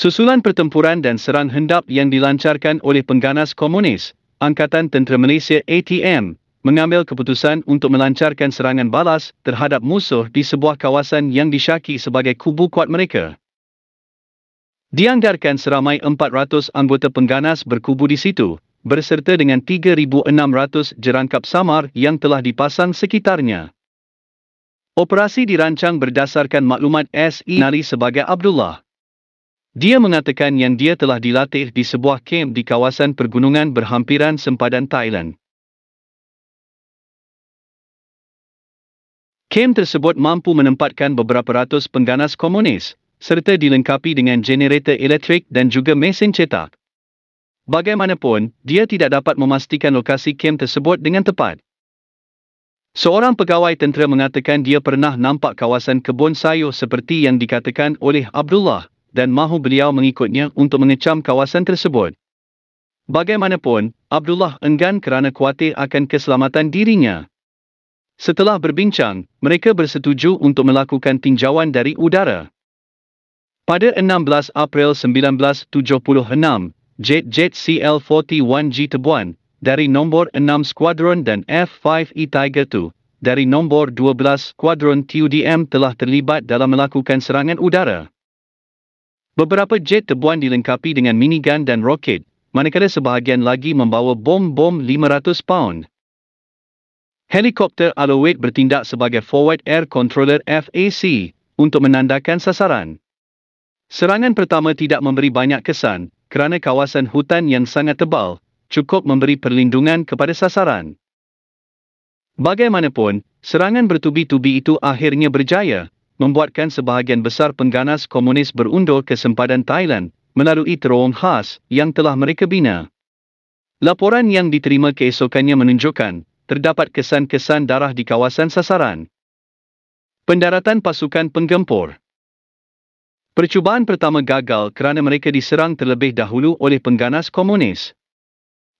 Susulan pertempuran dan serang hendap yang dilancarkan oleh pengganas komunis, Angkatan Tentera Malaysia ATM, mengambil keputusan untuk melancarkan serangan balas terhadap musuh di sebuah kawasan yang disyaki sebagai kubu kuat mereka. Dianggarkan seramai 400 anggota pengganas berkubu di situ, berserta dengan 3,600 jerangkap samar yang telah dipasang sekitarnya. Operasi dirancang berdasarkan maklumat SE Nali sebagai Abdullah. Dia mengatakan yang dia telah dilatih di sebuah kem di kawasan pergunungan berhampiran sempadan Thailand. Kem tersebut mampu menempatkan beberapa ratus pengganas komunis, serta dilengkapi dengan generator elektrik dan juga mesin cetak. Bagaimanapun, dia tidak dapat memastikan lokasi kem tersebut dengan tepat. Seorang pegawai tentera mengatakan dia pernah nampak kawasan kebun sayur seperti yang dikatakan oleh Abdullah, dan mahu beliau mengikutnya untuk mengecam kawasan tersebut. Bagaimanapun, Abdullah enggan kerana khawatir akan keselamatan dirinya. Setelah berbincang, mereka bersetuju untuk melakukan tinjauan dari udara. Pada 16 April 1976, jet CL-41G Tebuan, dari nombor 6 Skuadron dan F-5E Tiger II, dari nombor 12 Skuadron TUDM telah terlibat dalam melakukan serangan udara. Beberapa jet Tebuan dilengkapi dengan minigun dan roket, manakala sebahagian lagi membawa bom-bom 500 pound. Helikopter Alouette bertindak sebagai Forward Air Controller FAC untuk menandakan sasaran. Serangan pertama tidak memberi banyak kesan, kerana kawasan hutan yang sangat tebal, cukup memberi perlindungan kepada sasaran. Bagaimanapun, serangan bertubi-tubi itu akhirnya berjaya, membuatkan sebahagian besar pengganas komunis berundur ke sempadan Thailand melalui terowong khas yang telah mereka bina. Laporan yang diterima keesokannya menunjukkan terdapat kesan-kesan darah di kawasan sasaran. Pendaratan pasukan penggempur. Percubaan pertama gagal kerana mereka diserang terlebih dahulu oleh pengganas komunis.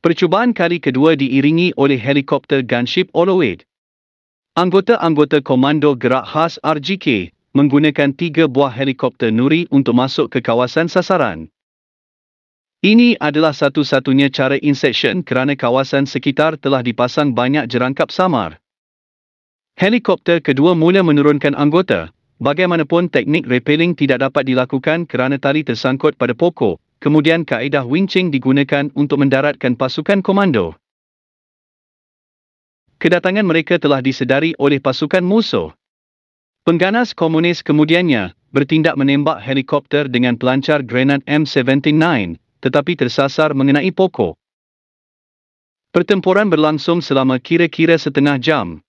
Percubaan kali kedua diiringi oleh helikopter gunship Alouette. Anggota-anggota Komando Gerak Khas RGK menggunakan 3 buah helikopter Nuri untuk masuk ke kawasan sasaran. Ini adalah satu-satunya cara insertion kerana kawasan sekitar telah dipasang banyak jerangkap samar. Helikopter kedua mula menurunkan anggota, bagaimanapun teknik rappelling tidak dapat dilakukan kerana tali tersangkut pada pokok, kemudian kaedah winching digunakan untuk mendaratkan pasukan komando. Kedatangan mereka telah disedari oleh pasukan musuh. Pengganas komunis kemudiannya bertindak menembak helikopter dengan pelancar granat M79, tetapi tersasar mengenai pokok. Pertempuran berlangsung selama kira-kira setengah jam.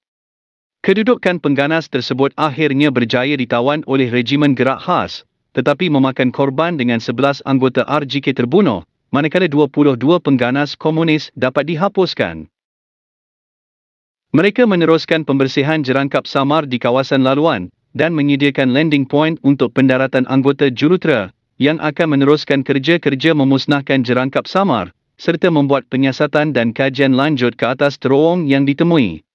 Kedudukan pengganas tersebut akhirnya berjaya ditawan oleh Regimen Gerak Khas, tetapi memakan korban dengan 11 anggota RGK terbunuh, manakala 22 pengganas komunis dapat dihapuskan. Mereka meneruskan pembersihan jerangkap samar di kawasan laluan dan menyediakan landing point untuk pendaratan anggota jurutera yang akan meneruskan kerja-kerja memusnahkan jerangkap samar serta membuat penyiasatan dan kajian lanjut ke atas terowong yang ditemui.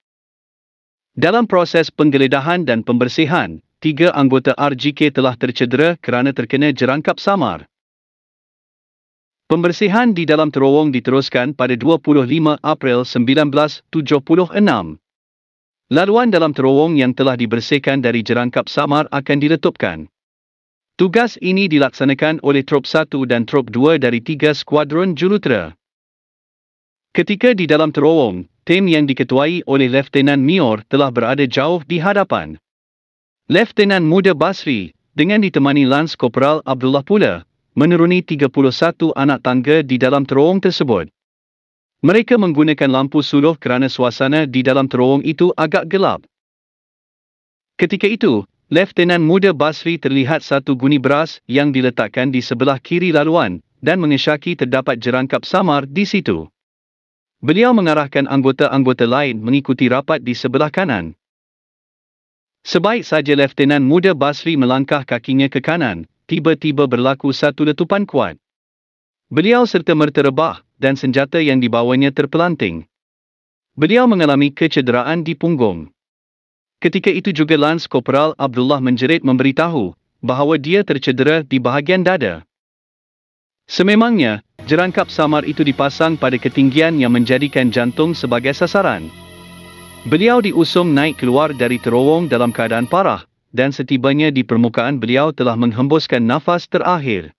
Dalam proses penggeledahan dan pembersihan, 3 anggota RGK telah tercedera kerana terkena jerangkap samar. Pembersihan di dalam terowong diteruskan pada 25 April 1976. Laluan dalam terowong yang telah dibersihkan dari jerangkap samar akan diletupkan. Tugas ini dilaksanakan oleh Trop 1 dan Trop 2 dari 3 Skuadron Jurutera. Ketika di dalam terowong, tim yang diketuai oleh Lieutenant Mior telah berada jauh di hadapan. Lieutenant Muda Basri, dengan ditemani Lance Corporal Abdullah pula, menuruni 31 anak tangga di dalam terowong tersebut. Mereka menggunakan lampu suluh kerana suasana di dalam terowong itu agak gelap. Ketika itu, Lieutenant Muda Basri terlihat satu guni beras yang diletakkan di sebelah kiri laluan dan mengesyaki terdapat jerangkap samar di situ. Beliau mengarahkan anggota-anggota lain mengikuti rapat di sebelah kanan. Sebaik saja Lieutenant Muda Basri melangkah kakinya ke kanan, tiba-tiba berlaku satu letupan kuat. Beliau serta merta rebah dan senjata yang dibawanya terpelanting. Beliau mengalami kecederaan di punggung. Ketika itu juga Lance Corporal Abdullah menjerit memberitahu bahawa dia tercedera di bahagian dada. Sememangnya, jerangkap samar itu dipasang pada ketinggian yang menjadikan jantung sebagai sasaran. Beliau diusung naik keluar dari terowong dalam keadaan parah, dan setibanya di permukaan beliau telah menghembuskan nafas terakhir.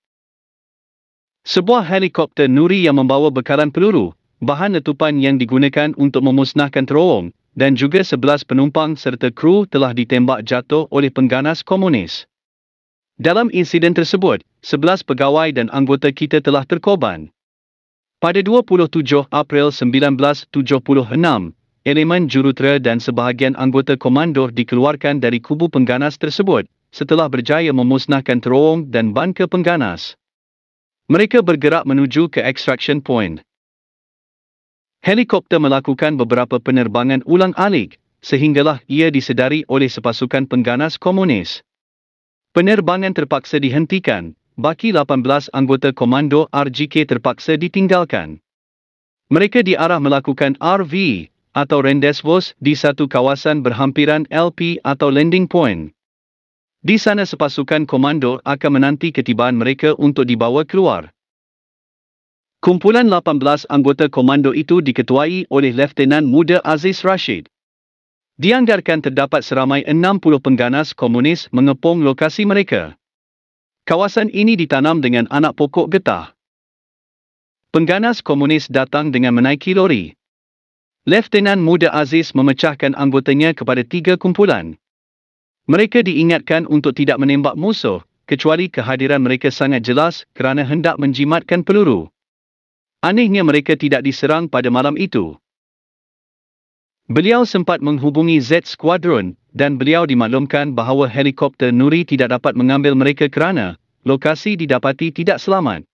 Sebuah helikopter Nuri yang membawa bekalan peluru, bahan letupan yang digunakan untuk memusnahkan terowong, dan juga 11 penumpang serta kru telah ditembak jatuh oleh pengganas komunis. Dalam insiden tersebut, 11 pegawai dan anggota kita telah terkorban. Pada 27 April 1976, elemen jurutera dan sebahagian anggota komando dikeluarkan dari kubu pengganas tersebut, setelah berjaya memusnahkan terowong dan banka pengganas. Mereka bergerak menuju ke extraction point. Helikopter melakukan beberapa penerbangan ulang-alik, sehinggalah ia disedari oleh sepasukan pengganas komunis. Penerbangan terpaksa dihentikan, baki 18 anggota komando RGK terpaksa ditinggalkan. Mereka diarah melakukan RV, atau rendezvous di satu kawasan berhampiran LP atau landing point. Di sana sepasukan komando akan menanti ketibaan mereka untuk dibawa keluar. Kumpulan 18 anggota komando itu diketuai oleh Lieutenant Muda Aziz Rashid. Dianggarkan terdapat seramai 60 pengganas komunis mengepung lokasi mereka. Kawasan ini ditanam dengan anak pokok getah. Pengganas komunis datang dengan menaiki lori. Lieutenant Muda Aziz memecahkan anggotanya kepada 3 kumpulan. Mereka diingatkan untuk tidak menembak musuh, kecuali kehadiran mereka sangat jelas kerana hendak menjimatkan peluru. Anehnya mereka tidak diserang pada malam itu. Beliau sempat menghubungi Z Squadron dan beliau dimaklumkan bahawa helikopter Nuri tidak dapat mengambil mereka kerana lokasi didapati tidak selamat.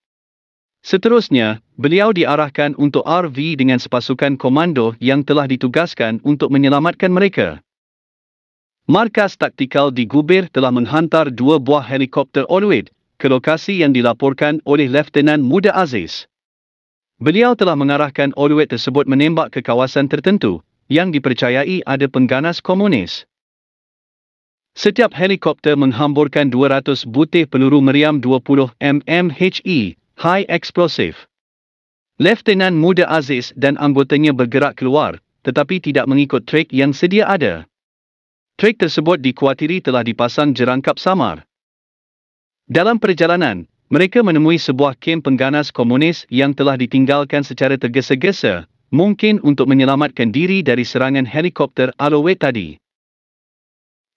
Seterusnya, beliau diarahkan untuk RV dengan sepasukan komando yang telah ditugaskan untuk menyelamatkan mereka. Markas taktikal di Gubir telah menghantar 2 buah helikopter Oluid ke lokasi yang dilaporkan oleh Lieutenant Muda Aziz. Beliau telah mengarahkan Oluid tersebut menembak ke kawasan tertentu yang dipercayai ada pengganas komunis. Setiap helikopter menghamburkan 200 butir peluru meriam 20 mmHE, high explosive. Lieutenant Muda Aziz dan anggotanya bergerak keluar, tetapi tidak mengikut trek yang sedia ada. Trek tersebut dikuatiri telah dipasang jerangkap samar. Dalam perjalanan, mereka menemui sebuah kem pengganas komunis yang telah ditinggalkan secara tergesa-gesa, mungkin untuk menyelamatkan diri dari serangan helikopter Aloe tadi.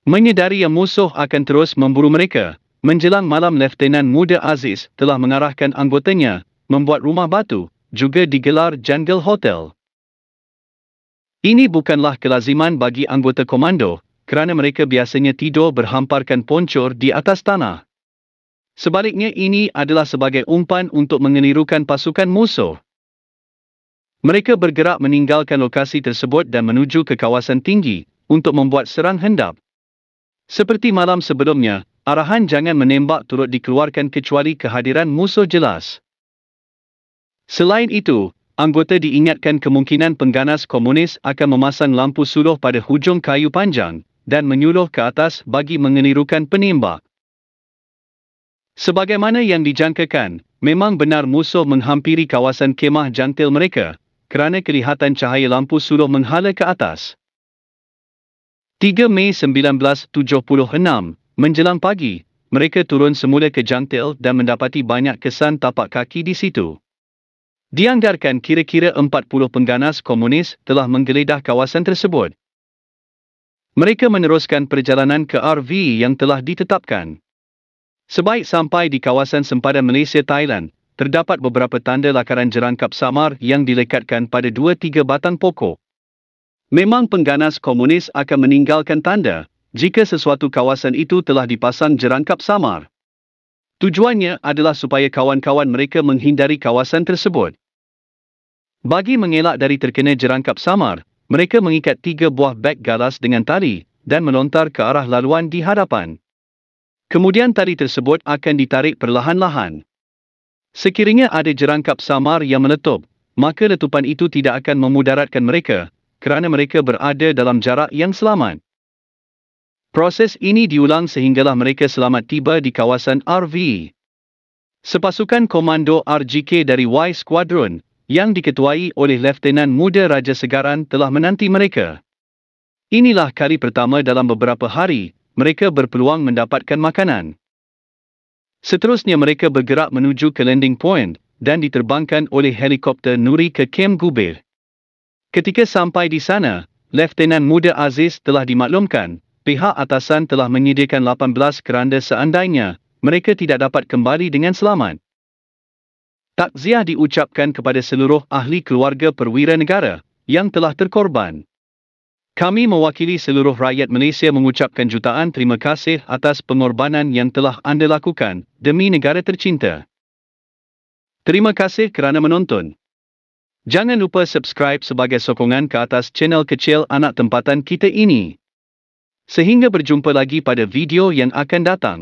Menyedari yang musuh akan terus memburu mereka, menjelang malam Lieutenant Muda Aziz telah mengarahkan anggotanya membuat rumah batu, juga digelar Jungle Hotel. Ini bukanlah kelaziman bagi anggota komando, kerana mereka biasanya tidur berhamparkan poncor di atas tanah. Sebaliknya ini adalah sebagai umpan untuk mengelirukan pasukan musuh. Mereka bergerak meninggalkan lokasi tersebut dan menuju ke kawasan tinggi untuk membuat serang hendap. Seperti malam sebelumnya, arahan jangan menembak turut dikeluarkan kecuali kehadiran musuh jelas. Selain itu, anggota diingatkan kemungkinan pengganas komunis akan memasang lampu suluh pada hujung kayu panjang dan menyuluh ke atas bagi mengelirukan penembak. Sebagaimana yang dijangkakan, memang benar musuh menghampiri kawasan kemah jantil mereka, kerana kelihatan cahaya lampu suluh menghala ke atas. 3 Mei 1976, menjelang pagi, mereka turun semula ke jantil dan mendapati banyak kesan tapak kaki di situ. Dianggarkan kira-kira 40 pengganas komunis telah menggeledah kawasan tersebut. Mereka meneruskan perjalanan ke RV yang telah ditetapkan. Sebaik sampai di kawasan sempadan Malaysia-Thailand, terdapat beberapa tanda lakaran jerangkap samar yang dilekatkan pada 2-3 batang pokok. Memang pengganas komunis akan meninggalkan tanda jika sesuatu kawasan itu telah dipasang jerangkap samar. Tujuannya adalah supaya kawan-kawan mereka menghindari kawasan tersebut. Bagi mengelak dari terkena jerangkap samar, mereka mengikat 3 buah beg galas dengan tali dan melontar ke arah laluan di hadapan. Kemudian tali tersebut akan ditarik perlahan-lahan. Sekiranya ada jerangkap samar yang meletup, maka letupan itu tidak akan memudaratkan mereka, kerana mereka berada dalam jarak yang selamat. Proses ini diulang sehinggalah mereka selamat tiba di kawasan RV. Sepasukan komando RGK dari Y Squadron, yang diketuai oleh Leftenan Muda Raja Segaran telah menanti mereka. Inilah kali pertama dalam beberapa hari, mereka berpeluang mendapatkan makanan. Seterusnya mereka bergerak menuju ke landing point dan diterbangkan oleh helikopter Nuri ke Kem Gubir. Ketika sampai di sana, Leftenan Muda Aziz telah dimaklumkan, pihak atasan telah menyediakan 18 keranda seandainya mereka tidak dapat kembali dengan selamat. Takziah diucapkan kepada seluruh ahli keluarga perwira negara yang telah terkorban. Kami mewakili seluruh rakyat Malaysia mengucapkan jutaan terima kasih atas pengorbanan yang telah anda lakukan demi negara tercinta. Terima kasih kerana menonton. Jangan lupa subscribe sebagai sokongan ke atas channel kecil anak tempatan kita ini. Sehingga berjumpa lagi pada video yang akan datang.